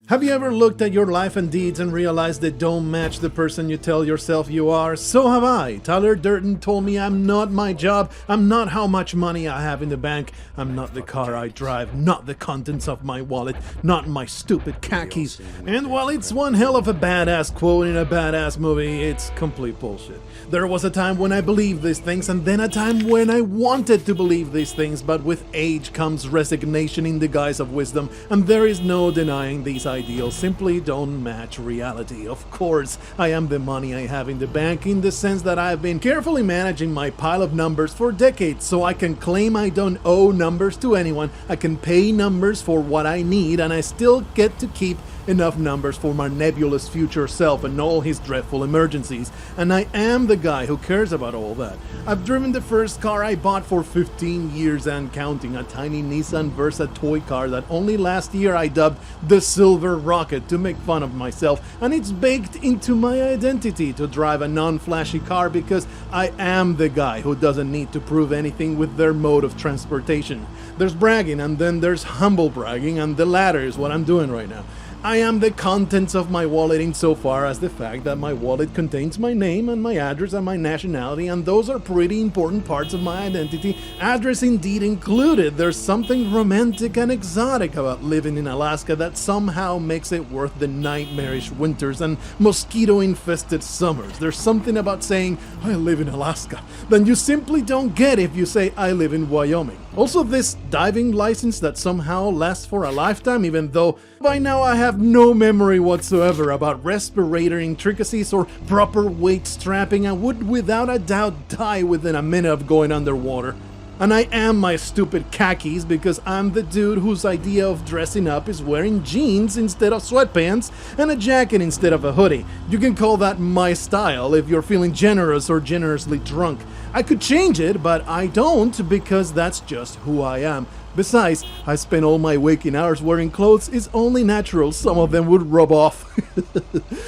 Have you ever looked at your life and deeds and realized they don't match the person you tell yourself you are? So have I. Tyler Durden told me I'm not my job, I'm not how much money I have in the bank, I'm not the car I drive, not the contents of my wallet, not my stupid khakis. And while it's one hell of a badass quote in a badass movie, it's complete bullshit. There was a time when I believed these things, and then a time when I wanted to believe these things, but with age comes resignation in the guise of wisdom, and there is no denying these ideals simply don't match reality. Of course, I am the money I have in the bank in the sense that I've been carefully managing my pile of numbers for decades, so I can claim I don't owe numbers to anyone, I can pay numbers for what I need, and I still get to keep enough numbers for my nebulous future self and all his dreadful emergencies. And I am the guy who cares about all that. I've driven the first car I bought for 15 years and counting, a tiny Nissan Versa toy car that only last year I dubbed the Silver Rocket to make fun of myself, and it's baked into my identity to drive a non-flashy car because I am the guy who doesn't need to prove anything with their mode of transportation. There's bragging and then there's humble bragging, and the latter is what I'm doing right now. I am the contents of my wallet insofar as the fact that my wallet contains my name and my address and my nationality, and those are pretty important parts of my identity, address indeed included. There's something romantic and exotic about living in Alaska that somehow makes it worth the nightmarish winters and mosquito-infested summers. There's something about saying, I live in Alaska, that you simply don't get if you say, I live in Wyoming. Also, this diving license that somehow lasts for a lifetime, even though by now I have no memory whatsoever about respirator intricacies or proper weight strapping, I would without a doubt die within a minute of going underwater. And I am my stupid khakis because I'm the dude whose idea of dressing up is wearing jeans instead of sweatpants and a jacket instead of a hoodie. You can call that my style if you're feeling generous or generously drunk. I could change it, but I don't because that's just who I am. Besides, I spend all my waking hours wearing clothes. It's only natural some of them would rub off.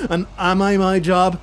And am I my job?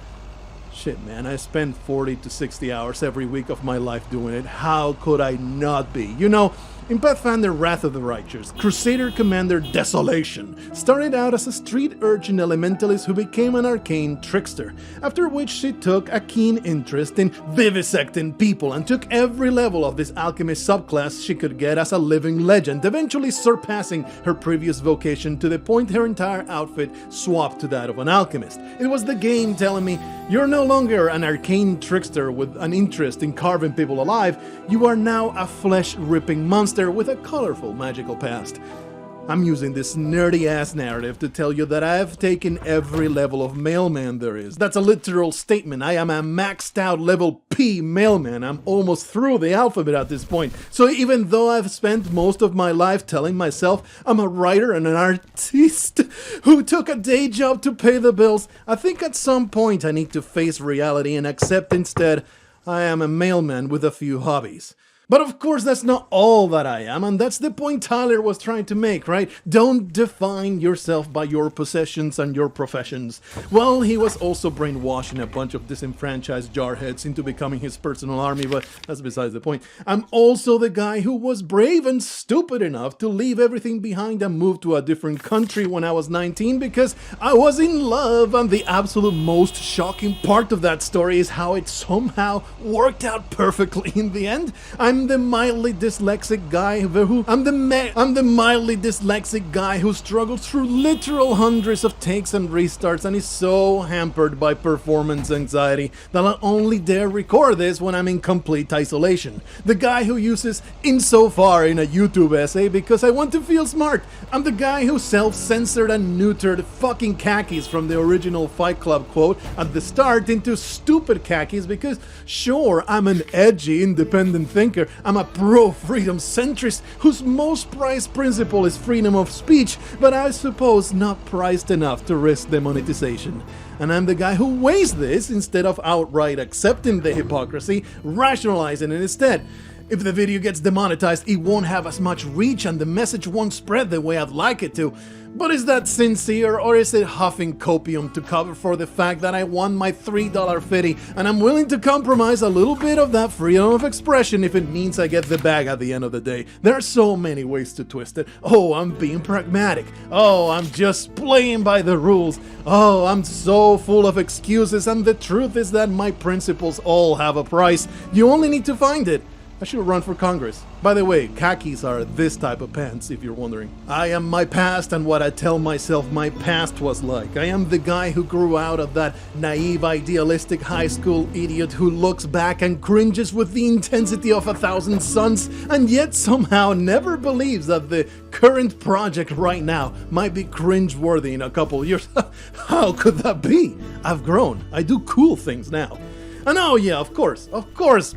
Shit, man, I spend 40 to 60 hours every week of my life doing it. How could I not be? You know, in Pathfinder Wrath of the Righteous, Crusader Commander Desolation started out as a street urchin elementalist who became an arcane trickster, after which she took a keen interest in vivisecting people and took every level of this alchemist subclass she could get as a living legend, eventually surpassing her previous vocation to the point her entire outfit swapped to that of an alchemist. It was the game telling me, you're no longer an arcane trickster with an interest in carving people alive, you are now a flesh-ripping monster with a colorful magical past. I'm using this nerdy-ass narrative to tell you that I have taken every level of mailman there is. That's a literal statement. I am a maxed out level P mailman. I'm almost through the alphabet at this point. So even though I've spent most of my life telling myself I'm a writer and an artist who took a day job to pay the bills, I think at some point I need to face reality and accept instead I am a mailman with a few hobbies. But of course that's not all that I am, and that's the point Tyler was trying to make, right? Don't define yourself by your possessions and your professions. Well, he was also brainwashing a bunch of disenfranchised jarheads into becoming his personal army, but that's besides the point. I'm also the guy who was brave and stupid enough to leave everything behind and move to a different country when I was 19 because I was in love, and the absolute most shocking part of that story is how it somehow worked out perfectly in the end. I'm the mildly dyslexic guy who struggles through literal hundreds of takes and restarts and is so hampered by performance anxiety that I only dare record this when I'm in complete isolation. The guy who uses insofar in a YouTube essay because I want to feel smart. I'm the guy who self-censored and neutered fucking khakis from the original Fight Club quote at the start into stupid khakis because sure, I'm an edgy independent thinker. I'm a pro-freedom centrist whose most prized principle is freedom of speech, but I suppose not prized enough to risk demonetization. And I'm the guy who weighs this instead of outright accepting the hypocrisy, rationalizing it instead. If the video gets demonetized, it won't have as much reach and the message won't spread the way I'd like it to. But is that sincere, or is it huffing copium to cover for the fact that I won my $3 fitty and I'm willing to compromise a little bit of that freedom of expression if it means I get the bag at the end of the day? There are so many ways to twist it. Oh, I'm being pragmatic. Oh, I'm just playing by the rules. Oh, I'm so full of excuses, and the truth is that my principles all have a price. You only need to find it. I should run for Congress. By the way, khakis are this type of pants, if you're wondering. I am my past and what I tell myself my past was like. I am the guy who grew out of that naive, idealistic high school idiot who looks back and cringes with the intensity of 1,000 suns, and yet somehow never believes that the current project right now might be cringe-worthy in a couple years. How could that be? I've grown. I do cool things now. And oh yeah, of course,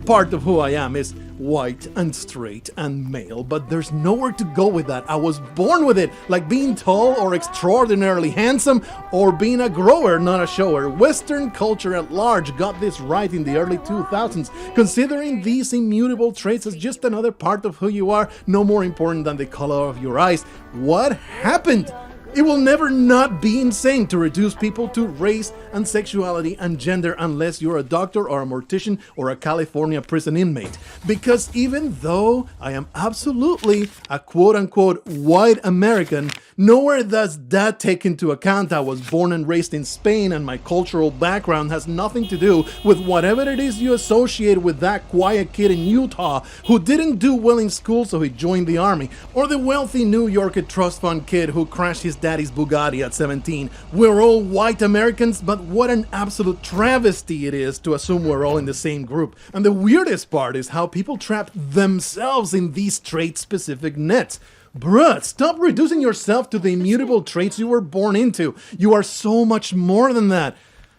part of who I am is white and straight and male, but there's nowhere to go with that. I was born with it, like being tall or extraordinarily handsome, or being a grower, not a shower. Western culture at large got this right in the early 2000s, considering these immutable traits as just another part of who you are, no more important than the color of your eyes. What happened? It will never not be insane to reduce people to race and sexuality and gender unless you're a doctor or a mortician or a California prison inmate. Because even though I am absolutely a quote-unquote white American, nowhere does that take into account I was born and raised in Spain and my cultural background has nothing to do with whatever it is you associate with that quiet kid in Utah who didn't do well in school so he joined the army, or the wealthy New Yorker trust fund kid who crashed his daddy's Bugatti at 17. We're all white Americans, but what an absolute travesty it is to assume we're all in the same group. And the weirdest part is how people trap themselves in these trait-specific nets. Bruh, stop reducing yourself to the immutable traits you were born into. You are so much more than that.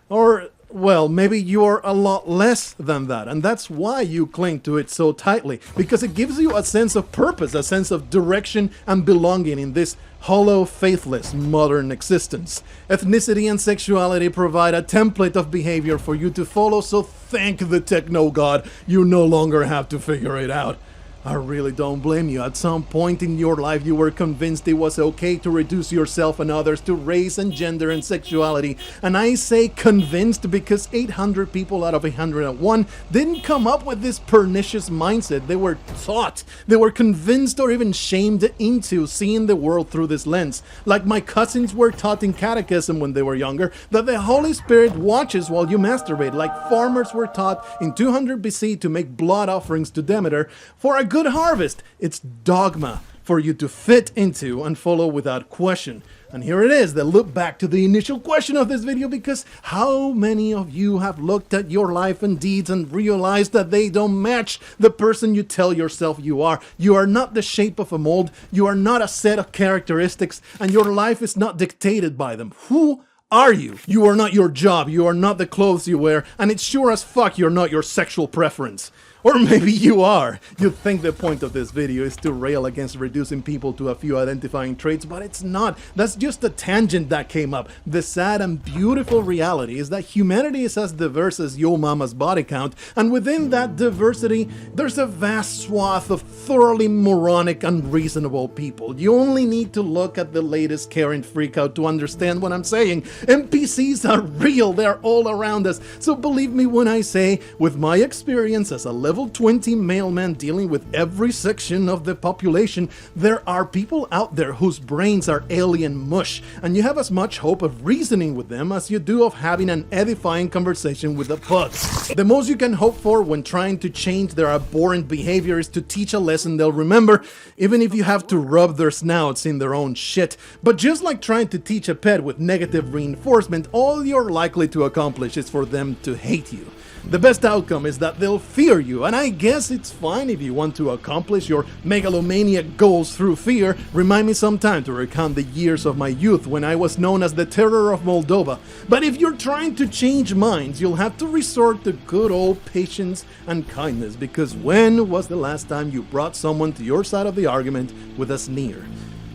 Or, well, maybe you're a lot less than that, and that's why you cling to it so tightly, because it gives you a sense of purpose, a sense of direction and belonging in this hollow, faithless modern existence. Ethnicity and sexuality provide a template of behavior for you to follow, so thank the techno god, you no longer have to figure it out. I really don't blame you. At some point in your life you were convinced it was okay to reduce yourself and others to race and gender and sexuality. And I say convinced because 800 people out of 101 didn't come up with this pernicious mindset. They were taught. They were convinced or even shamed into seeing the world through this lens. Like my cousins were taught in catechism when they were younger that the Holy Spirit watches while you masturbate. Like farmers were taught in 200 BC to make blood offerings to Demeter for a good harvest. It's dogma for you to fit into and follow without question. And here it is, the look back to the initial question of this video, because how many of you have looked at your life and deeds and realized that they don't match the person you tell yourself you are? You are not the shape of a mold, you are not a set of characteristics, and your life is not dictated by them. Who are you? You are not your job, you are not the clothes you wear, and it's sure as fuck you're not your sexual preference. Or maybe you are. You think the point of this video is to rail against reducing people to a few identifying traits, but it's not. That's just a tangent that came up. The sad and beautiful reality is that humanity is as diverse as yo mama's body count, and within that diversity, there's a vast swath of thoroughly moronic, unreasonable people. You only need to look at the latest Karen freakout to understand what I'm saying. NPCs are real, they're all around us. So believe me when I say, with my experience as a level 20 mailman dealing with every section of the population, there are people out there whose brains are alien mush, and you have as much hope of reasoning with them as you do of having an edifying conversation with a bug. The most you can hope for when trying to change their abhorrent behavior is to teach a lesson they'll remember, even if you have to rub their snouts in their own shit. But just like trying to teach a pet with negative reinforcement, all you're likely to accomplish is for them to hate you. The best outcome is that they'll fear you, and I guess it's fine if you want to accomplish your megalomaniac goals through fear. Remind me sometime to recount the years of my youth when I was known as the Terror of Moldova. But if you're trying to change minds, you'll have to resort to good old patience and kindness, because when was the last time you brought someone to your side of the argument with a sneer?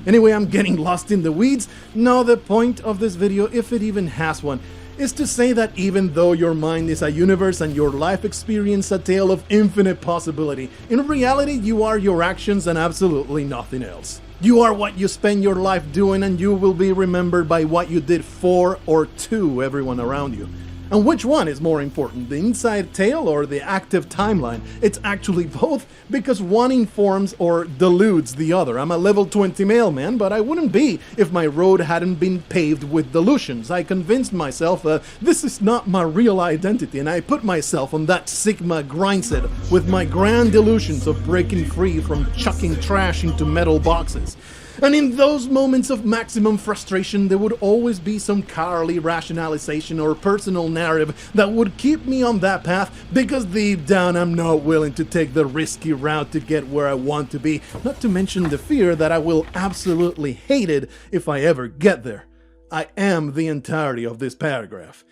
Anyway, I'm getting lost in the weeds. Now the point of this video, if it even has one, is to say that even though your mind is a universe and your life experience a tale of infinite possibility, in reality you are your actions and absolutely nothing else. You are what you spend your life doing, and you will be remembered by what you did for or to everyone around you. And which one is more important, the inside tale or the active timeline? It's actually both, because one informs or deludes the other. I'm a level 20 mailman, but I wouldn't be if my road hadn't been paved with delusions. I convinced myself that this is not my real identity, and I put myself on that Sigma grind set with my grand delusions of breaking free from chucking trash into metal boxes. And in those moments of maximum frustration, there would always be some cowardly rationalization or personal narrative that would keep me on that path, because deep down I'm not willing to take the risky route to get where I want to be, not to mention the fear that I will absolutely hate it if I ever get there. I am the entirety of this paragraph.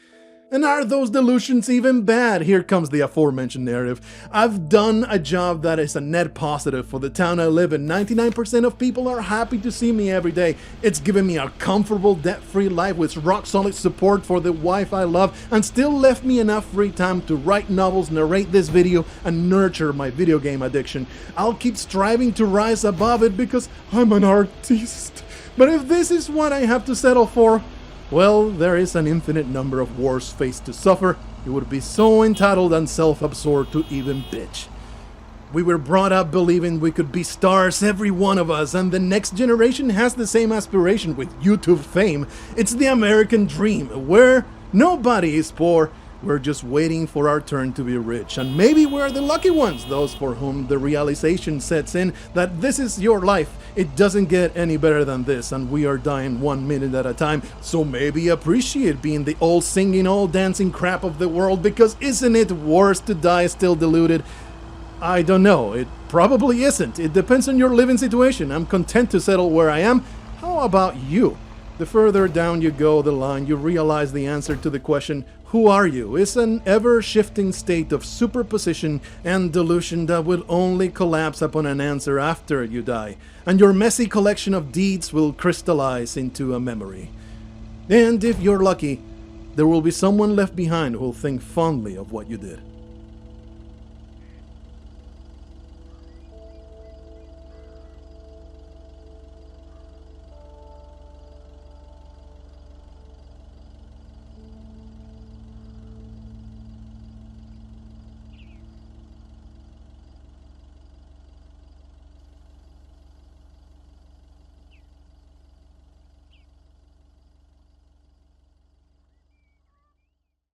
And are those delusions even bad? Here comes the aforementioned narrative. I've done a job that is a net positive for the town I live in. 99% of people are happy to see me every day. It's given me a comfortable, debt-free life with rock-solid support for the wife I love, and still left me enough free time to write novels, narrate this video, and nurture my video game addiction. I'll keep striving to rise above it because I'm an artist. But if this is what I have to settle for, well, there is an infinite number of worse fates to suffer. You would be so entitled and self-absorbed to even bitch. We were brought up believing we could be stars, every one of us, and the next generation has the same aspiration with YouTube fame. It's the American dream, where nobody is poor. We're just waiting for our turn to be rich. And maybe we're the lucky ones, those for whom the realization sets in that this is your life. It doesn't get any better than this, and we are dying 1 minute at a time. So maybe appreciate being the old singing, old dancing crap of the world, because isn't it worse to die still deluded? I don't know. It probably isn't. It depends on your living situation. I'm content to settle where I am. How about you? The further down you go the line, you realize the answer to the question, who are you, is an ever-shifting state of superposition and delusion that will only collapse upon an answer after you die, and your messy collection of deeds will crystallize into a memory. And if you're lucky, there will be someone left behind who will think fondly of what you did.